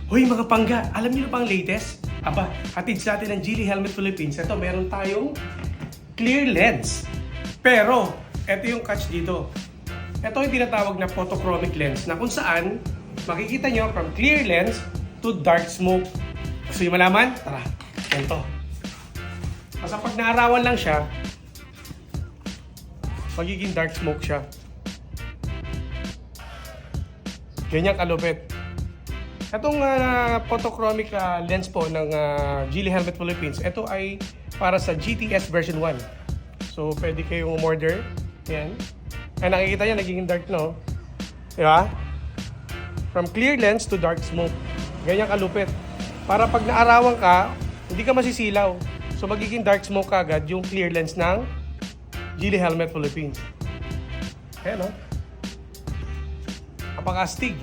Hoy mga pangga, alam niyo na ba ang latest? Aba, hatid sa atin ng Geely Helmet Philippines. Ito, meron tayong clear lens. Pero, ito yung catch dito. Ito yung tinatawag na photochromic lens na kung saan makikita nyo from clear lens to dark smoke. Gusto nyo malaman? Tara, ganito. Kasi pag naarawan lang siya, magiging dark smoke siya. Ganyan kalupit. Itong photochromic lens po ng Geely Helmet Philippines, ito ay para sa GTS version 1. So, pwede kayong umorder. Yan. Ay, nakikita nyo, nagiging dark, no? Diba? From clear lens to dark smoke. Ganyan kalupit. Para pag naarawan ka, hindi ka masisilaw. So, magiging dark smoke agad yung clear lens ng Geely Helmet Philippines. Ayan, no? Napaka-astig.